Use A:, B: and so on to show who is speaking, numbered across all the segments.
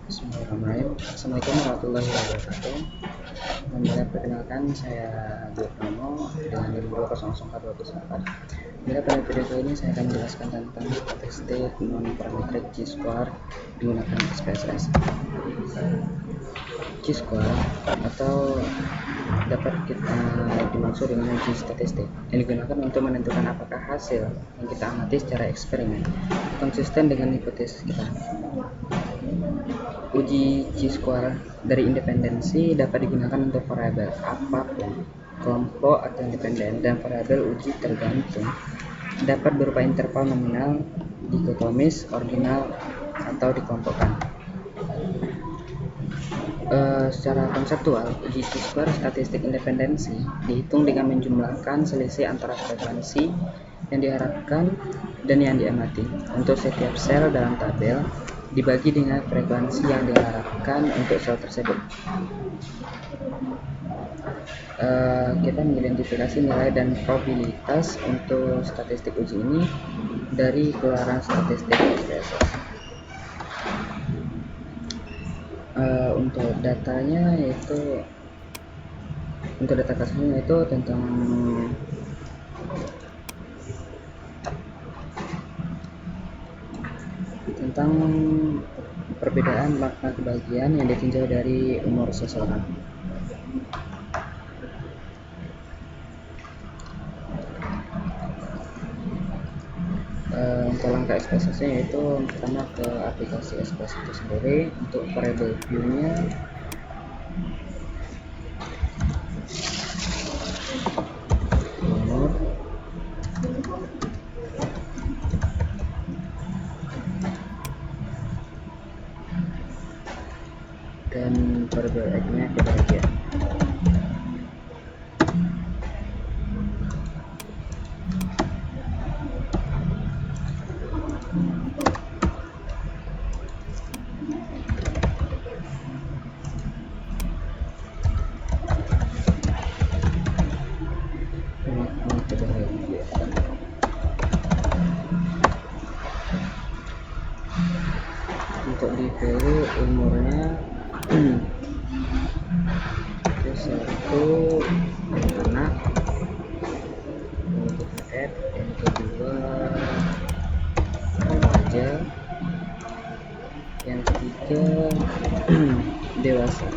A: Bismillahirrahmanirrahim. Assalamualaikum warahmatullahi wabarakatuh. Perkenalkan, saya Diono dengan NIM 2004224. Pada video kali ini saya akan menjelaskan tentang statistik non-parametric Chi-square menggunakan SPSS. Chi-square atau dapat kita dimaksud dengan uji statistik yang digunakan untuk menentukan apakah hasil yang kita amati secara eksperimen konsisten dengan hipotesis kita. Uji Chi-square dari independensi dapat digunakan untuk variabel apapun, kelompok atau independen, dan variabel uji tergantung dapat berupa interval nominal, dikotomis, ordinal, atau dikelompokkan. Secara konseptual, uji Chi-square statistik independensi dihitung dengan menjumlahkan selisih antara frekuensi yang diharapkan dan yang diamati untuk setiap sel dalam tabel dibagi dengan frekuensi yang diharapkan untuk sel tersebut. Kita mengidentifikasi nilai dan probabilitas untuk statistik uji ini dari keluaran statistik SPSS. Untuk datanya yaitu untuk data kasusnya itu tentang perbedaan makna kebahagiaan yang ditinjau dari umur seseorang. Untuk langkah SPSS-nya yaitu pertama ke aplikasi SPSS itu sendiri. Untuk variable view-nya umur, dan variable X-nya kebahagiaan. Untuk di value umurnya itu satu anak, untuk F yang kedua remaja, yang ketiga dewasa,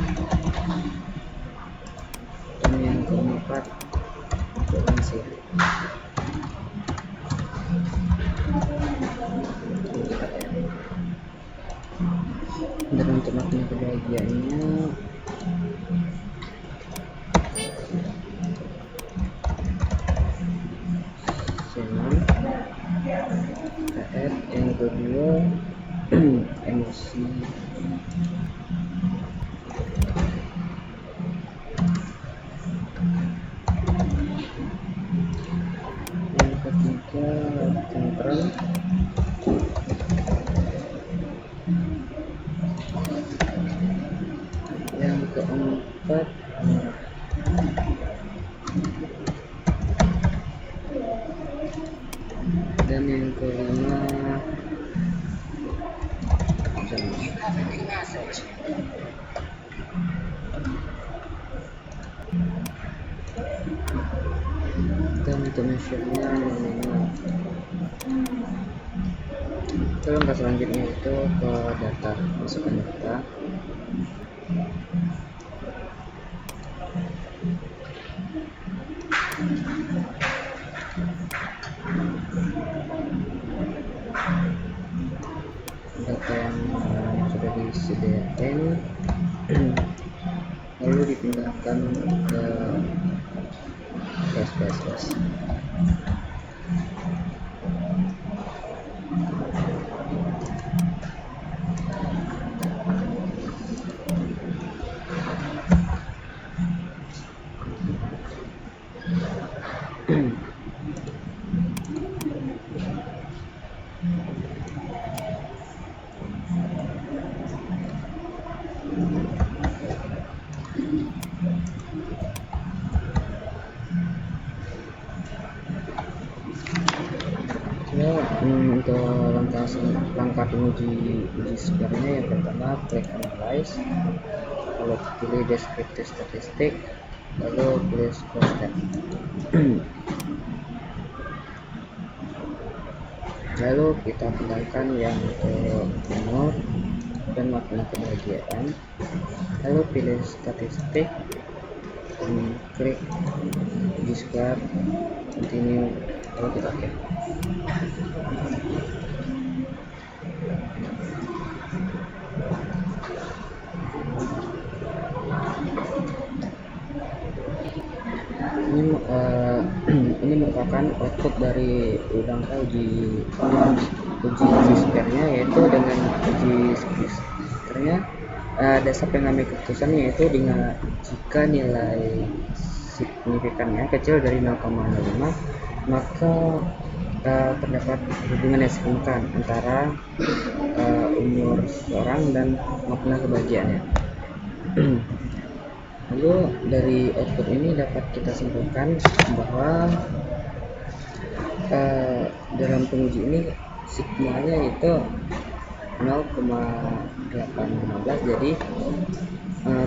A: dan yang keempat untuk lansia. Dan untuk makna kebahagiaannya senang, KF yang kedua emosi, yang ketiga tentram, yang keempat marah, dan yang kelima jenuh. Dan untuk measure-nya nominal. Langkah selanjutnya itu ke data, masukkan data. Data yang sudah disediakan lalu dipindahkan ke SPSS. Untuk langkah penguji square-nya yang pertama klik analyze, lalu pilih descriptive statistik, lalu pilih square step. Lalu kita kembangkan yang ke umur dan makna kebahagiaan, lalu pilih statistik dan klik di square, continue, lalu kita oke. Ini merupakan output dari uji square-nya, yaitu dengan uji square-nya dasar pengambil keputusan yaitu dengan jika nilai signifikannya kecil dari 0,05 maka terdapat hubungan yang signifikan antara umur seseorang dan makna kebahagiaannya. Lalu dari output ini dapat kita simpulkan bahwa dalam penguji ini sigmanya itu 0,815, jadi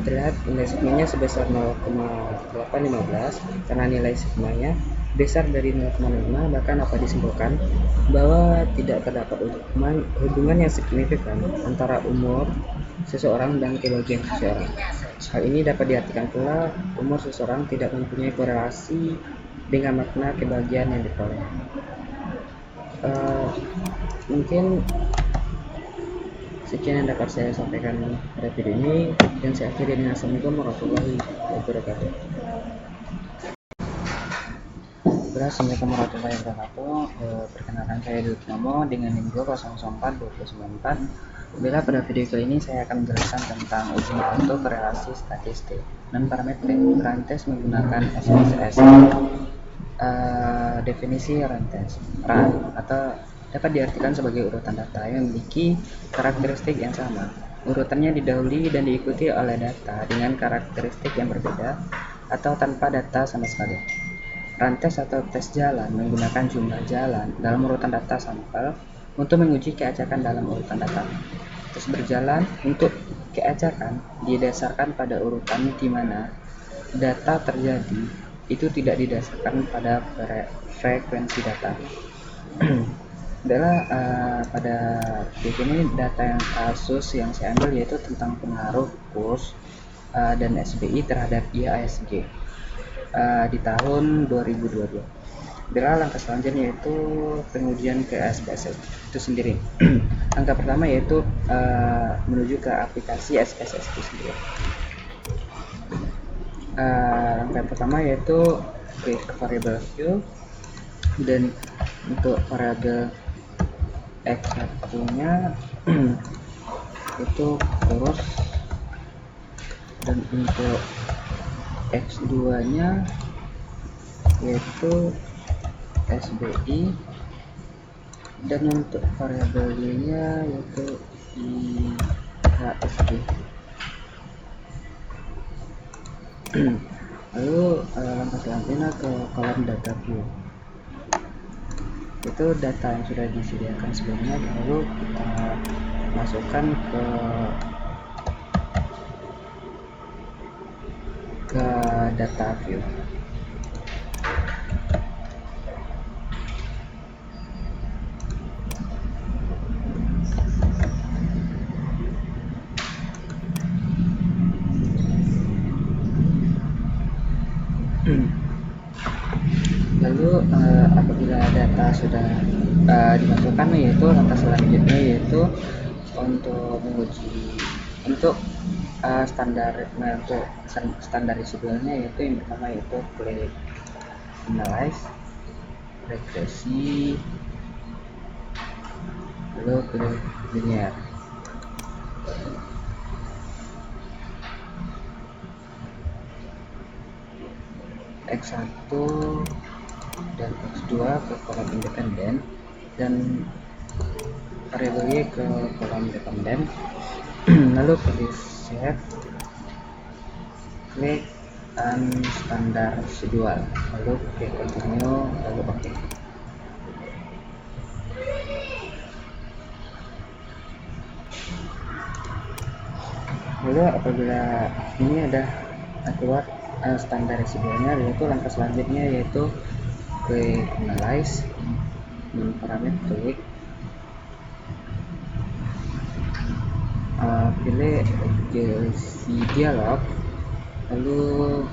A: terlihat nilai sigmanya sebesar 0,815 karena nilai sigmanya besar dari 0,5, bahkan dapat disimpulkan bahwa tidak terdapat hubungan yang signifikan antara umur seseorang dan kebahagiaan seseorang. Hal ini dapat diartikan pula umur seseorang tidak mempunyai korelasi dengan makna kebahagiaan yang diperoleh. Mungkin sekian yang dapat saya sampaikan pada video ini, dan saya akhiri dengan Assalamualaikum warahmatullahi wabarakatuh. Assalamualaikum warahmatullahi wabarakatuh. Perkenalkan, saya Dutnomo dengan NIM 2042094. Bila pada video kali ini saya akan menjelaskan tentang uji untuk korelasi statistik dan parametrik rantes menggunakan SPSS. Definisi rantes atau dapat diartikan sebagai urutan data yang memiliki karakteristik yang sama. Urutannya didahului dan diikuti oleh data dengan karakteristik yang berbeda atau tanpa data sama sekali. Rantes atau tes jalan menggunakan jumlah jalan dalam urutan data sampel untuk menguji keacakan dalam urutan data. Tes berjalan untuk keacakan didasarkan pada urutan di mana data terjadi itu tidak didasarkan pada frekuensi data. Pada video ini data yang kasus yang saya ambil yaitu tentang pengaruh kurs dan SBI terhadap IHSG di tahun 2022. Langkah selanjutnya yaitu pengujian ke SPSS itu sendiri. Langkah pertama yaitu menuju ke aplikasi SPSS itu sendiri. Langkah pertama yaitu klik variable view, dan untuk variabel x1 nya itu kurus, dan untuk x2 nya yaitu SBI, dan untuk variabel y-nya yaitu IHSG. Lalu langkah selanjutnya ke kolom data view, itu data yang sudah disediakan sebelumnya, lalu kita masukkan ke data view. Lalu apabila data sudah dimasukkan, yaitu langkah selanjutnya yaitu untuk menguji untuk standarisasinya, yaitu yang pertama yaitu klik analyze, regresi, lalu klik linear. X1 dan X2 ke kolom independen dan variabel Y ke kolom dependen. Lalu pilih save, klik standar residual, lalu klik continue, lalu oke. Lalu apabila ini ada keluar standar residualnya, yaitu langkah selanjutnya yaitu klik analyze dan parametrik, pilih si dialog, lalu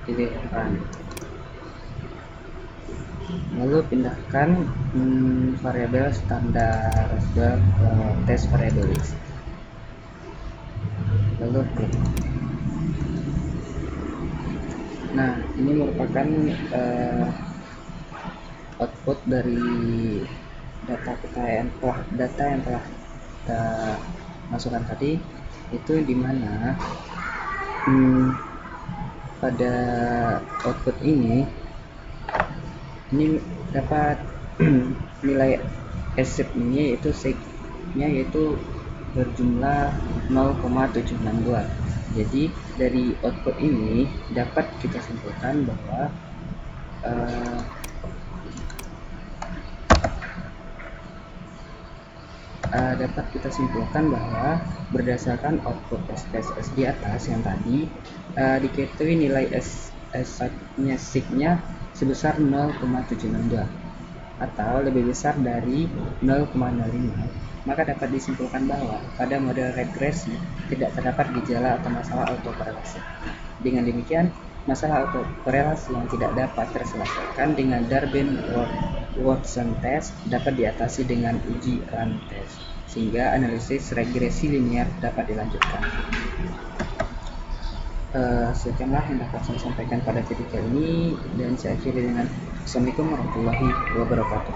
A: pilih run, lalu pindahkan variabel standar ke test variable list, lalu klik. Nah, ini merupakan output dari data yang telah kita masukkan tadi, itu dimana pada output ini dapat nilai asset ini yaitu sig-nya yaitu berjumlah 0,762. Jadi dari output ini dapat kita simpulkan bahwa berdasarkan output SPSS di atas yang tadi diketahui nilai asset-nya sig-nya sebesar 0,762 atau lebih besar dari 0,05, maka dapat disimpulkan bahwa pada model regresi tidak terdapat gejala atau masalah autokorelasi. Dengan demikian, masalah autokorelasi yang tidak dapat terselesaikan dengan Darwin-Watson test dapat diatasi dengan uji run test, sehingga analisis regresi linear dapat dilanjutkan. Sekianlah yang dapat saya sampaikan pada video kali ini, dan saya akhiri dengan Assalamualaikum warahmatullahi wabarakatuh.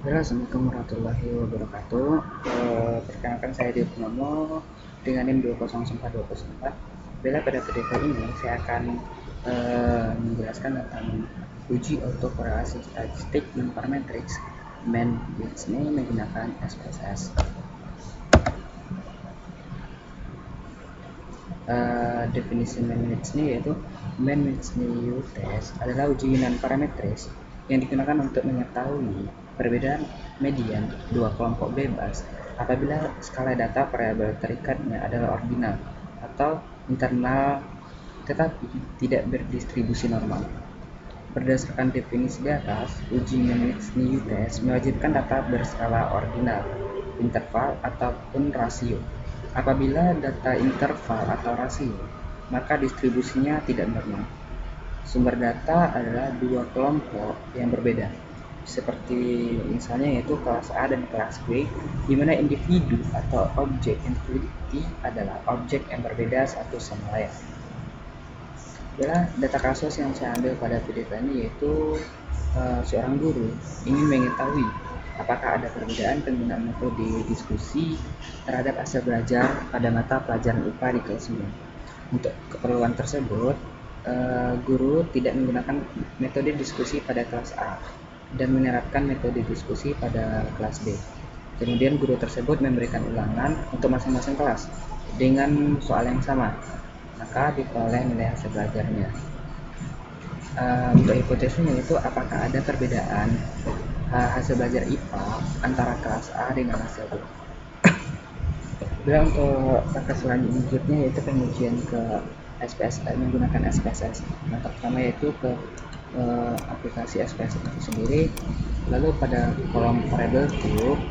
A: Assalamualaikum warahmatullahi wabarakatuh. Perkenalkan saya Dio Purnomo dengan NIM 20424. Bila pada video kali ini saya akan menjelaskan tentang uji autokorelasi statistik non-parametric man-Whitney menggunakan SPSS. Definisi man-Whitney yaitu man-Whitney test adalah uji non-parametris yang digunakan untuk mengetahui perbedaan median dua kelompok bebas apabila skala data variabel terikatnya adalah ordinal atau internal tetapi tidak berdistribusi normal. Berdasarkan definisi di atas, uji man-Whitney test mewajibkan data berskala ordinal, interval ataupun rasio. Apabila data interval atau rasio, maka distribusinya tidak normal. Sumber data adalah dua kelompok yang berbeda, seperti misalnya yaitu kelas A dan kelas B, di mana individu atau objek yang teliti adalah objek yang berbeda satu sama lain. Bila data kasus yang saya ambil pada video ini yaitu seorang guru ingin mengetahui apakah ada perbedaan penggunaan metode diskusi terhadap hasil belajar pada mata pelajaran IPA di kelas 9. Untuk keperluan tersebut, guru tidak menggunakan metode diskusi pada kelas A dan menerapkan metode diskusi pada kelas B. Kemudian guru tersebut memberikan ulangan untuk masing-masing kelas dengan soal yang sama, maka diperoleh nilai hasil belajarnya. Untuk hipotesisnya itu apakah ada perbedaan hasil belajar IPA antara kelas A dengan hasil B. Bila untuk langkah selanjutnya yaitu pengujian ke SPSS menggunakan SPSS. Yang pertama yaitu ke aplikasi SPSS itu sendiri, lalu pada kolom variable group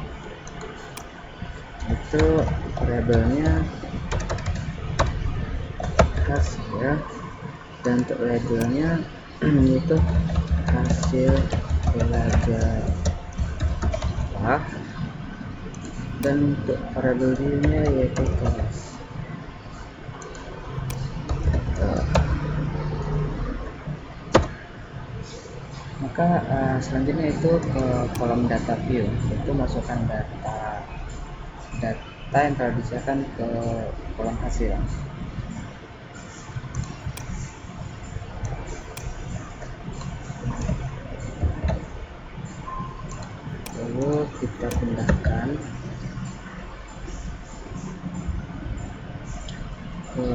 A: itu variabelnya hasil, dan untuk labelnya yaitu hasil belajar A, dan untuk variabel nya yaitu kelas. Maka selanjutnya itu ke kolom data view, itu masukkan data yang telah disiapkan ke kolom hasil. Lalu kita pindahkan ke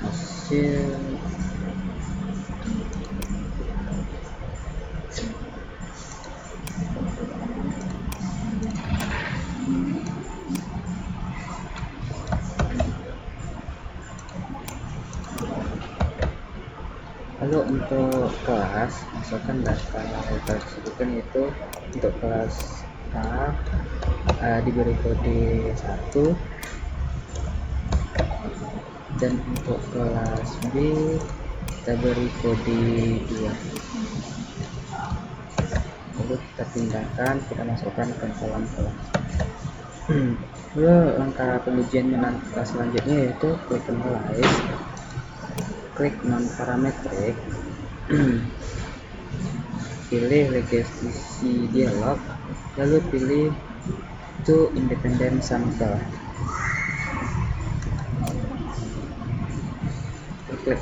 A: hasil Lalu untuk kelas, masukkan data yang telah disebutkan, yaitu untuk kelas A diberi kode 1, dan untuk kelas B kita beri kode 2. Lalu kita pindahkan, kita masukkan ke kolom kelas. Lalu langkah pengujian selanjutnya yaitu klik analyze, klik non parametric, pilih legacy dialog, lalu pilih to independent sample, klik.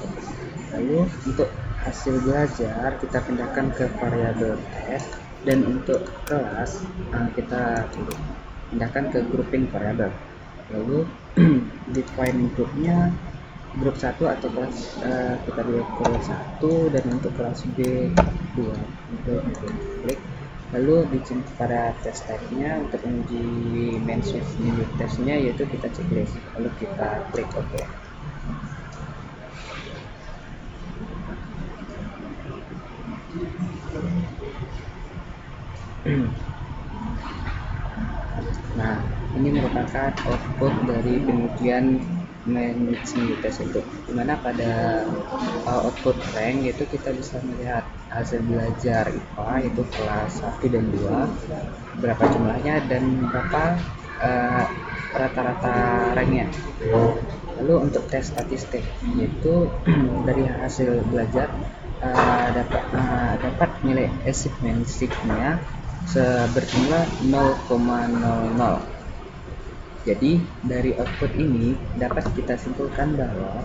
A: Lalu untuk hasil belajar kita pindahkan ke variabel test, dan untuk kelas kita pindahkan ke grouping variabel. Lalu define grupnya grup 1 atau kelas kita buat kelas 1, dan untuk kelas B 2. Untuk klik. Lalu pada test type-nya untuk menguji main switch unit testnya yaitu kita checklist. Lalu kita klik OK. Nah, ini merupakan output dari pengujian main unit test itu, dimana pada output rank yaitu kita bisa melihat hasil belajar IPA yaitu kelas 1 dan 2, berapa jumlahnya dan berapa rata-rata ranknya. Lalu untuk tes statistik, yaitu dari hasil belajar dapat nilai achievement stick-nya berjumlah 0,00. Jadi dari output ini dapat kita simpulkan bahwa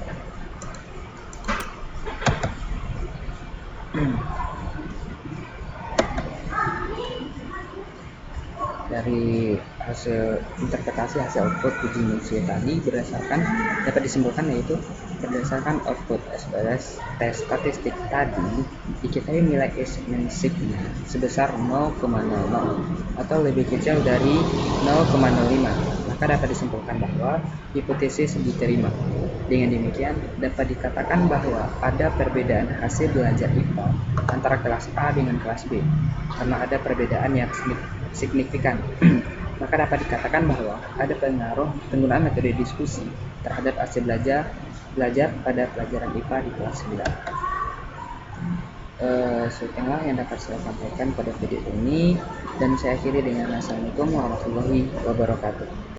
A: dari hasil interpretasi hasil output uji Mansfield tadi dapat disimpulkan yaitu berdasarkan output SPS tes statistik tadi diketahui nilai achievement stick-nya sebesar 0,00 atau lebih kecil dari 0,05. Maka dapat disimpulkan bahwa hipotesis diterima. Dengan demikian, dapat dikatakan bahwa ada perbedaan hasil belajar IPA antara kelas A dengan kelas B, karena ada perbedaan yang signifikan. Maka dapat dikatakan bahwa ada pengaruh penggunaan metode diskusi terhadap hasil belajar pada pelajaran IPA di kelas 9. Sekianlah yang dapat saya sampaikan pada video ini, dan saya akhiri dengan assalamualaikum warahmatullahi wabarakatuh.